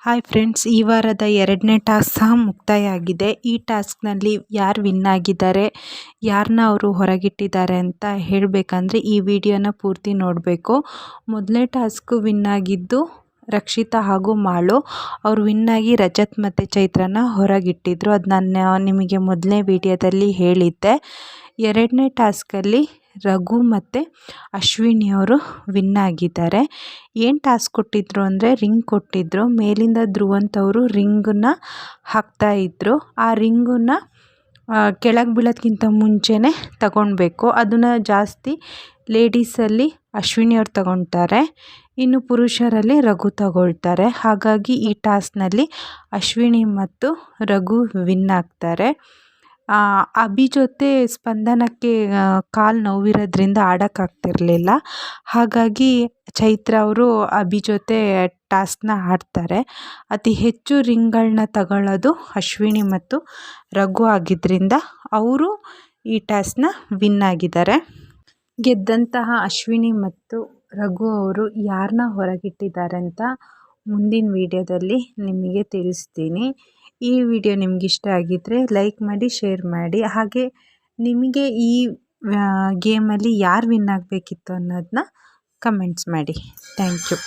Hi friends, ಈ ವಾರದ 2ನೇ ಟಾಸ್ಕ್ ಸಹ ಮುಕ್ತಾಯ ಆಗಿದೆ. ಈ ಟಾಸ್ಕ್ನಲ್ಲಿ ಯಾರು ವಿನ್ ಆಗಿದ್ದಾರೆ, ಯಾರನ್ನ ಅವರು ಹೊರಗಿಟ್ಟಿದ್ದಾರೆ ಅಂತ ಹೇಳಬೇಕಂದ್ರೆ ಈ ವಿಡಿಯೋನ ಪೂರ್ತಿ ನೋಡಬೇಕು. ಮೊದಲನೇ ಟಾಸ್ಕು ವಿನ್ ಆಗಿದ್ದು ರಕ್ಷಿತಾ ಹಾಗೂ ಮಾಳು. ಅವರು ವಿನ್ನಾಗಿ ರಜತ್ ಮತ್ತು ಚೈತ್ರನ ಹೊರಗಿಟ್ಟಿದ್ರು. ಅದು ನಾನು ನಿಮಗೆ ಮೊದಲನೇ ವಿಡಿಯೋದಲ್ಲಿ ಹೇಳಿದ್ದೆ. 2ನೇ ಟಾಸ್ಕಲ್ಲಿ ರಘು ಮತ್ತು ಅಶ್ವಿನಿಯವರು ವಿನ್ ಆಗಿದ್ದಾರೆ. ಏನು ಟಾಸ್ಕ್ ಕೊಟ್ಟಿದ್ರು ಅಂದರೆ ರಿಂಗ್ ಕೊಟ್ಟಿದ್ದರು. ಮೇಲಿಂದ ಧ್ರುವಂತವರು ರಿಂಗನ್ನು ಹಾಕ್ತಾಯಿದ್ರು. ಆ ರಿಂಗನ್ನು ಕೆಳಗೆ ಬೀಳೋದಕ್ಕಿಂತ ಮುಂಚೆನೇ ತಗೊಳ್ಬೇಕು. ಅದನ್ನು ಜಾಸ್ತಿ ಲೇಡೀಸಲ್ಲಿ ಅಶ್ವಿನಿಯವ್ರು ತಗೊಳ್ತಾರೆ, ಇನ್ನು ಪುರುಷರಲ್ಲಿ ರಘು ತಗೊಳ್ತಾರೆ. ಹಾಗಾಗಿ ಈ ಟಾಸ್ಕ್ನಲ್ಲಿ ಅಶ್ವಿನಿ ಮತ್ತು ರಘು ವಿನ್ ಆಗ್ತಾರೆ. ಅಭಿ ಜೊತೆ ಸ್ಪಂದನಕ್ಕೆ ಕಾಲು ನೋವಿರೋದ್ರಿಂದ ಆಡೋಕ್ಕಾಗ್ತಿರ್ಲಿಲ್ಲ. ಹಾಗಾಗಿ ಚೈತ್ರ ಅವರು ಅಭಿ ಜೊತೆ ಟಾಸ್ಕ್ನ ಆಡ್ತಾರೆ. ಅತಿ ಹೆಚ್ಚು ರಿಂಗ್ಗಳನ್ನ ತಗೊಳ್ಳೋದು ಅಶ್ವಿನಿ ಮತ್ತು ರಘು ಆಗಿದ್ದರಿಂದ ಅವರು ಈ ಟಾಸ್ಕ್ನ ವಿನ್ ಆಗಿದ್ದಾರೆ. ಗೆದ್ದಂತಹ ಅಶ್ವಿನಿ ಮತ್ತು ರಘು ಅವರು ಯಾರನ್ನ ಹೊರಗಿಟ್ಟಿದ್ದಾರೆ ಅಂತ ಮುಂದಿನ ವಿಡಿಯೋದಲ್ಲಿ ನಿಮಗೆ ತಿಳಿಸ್ತೀನಿ. ಈ ವಿಡಿಯೋ ನಿಮ್ಗೆ ಇಷ್ಟ ಆಗಿದ್ದರೆ ಲೈಕ್ ಮಾಡಿ, ಶೇರ್ ಮಾಡಿ. ಹಾಗೆ ನಿಮಗೆ ಈ ಗೇಮಲ್ಲಿ ಯಾರು ವಿನ್ ಆಗಬೇಕಿತ್ತು ಅನ್ನೋದನ್ನ ಕಮೆಂಟ್ಸ್ ಮಾಡಿ. Thank you.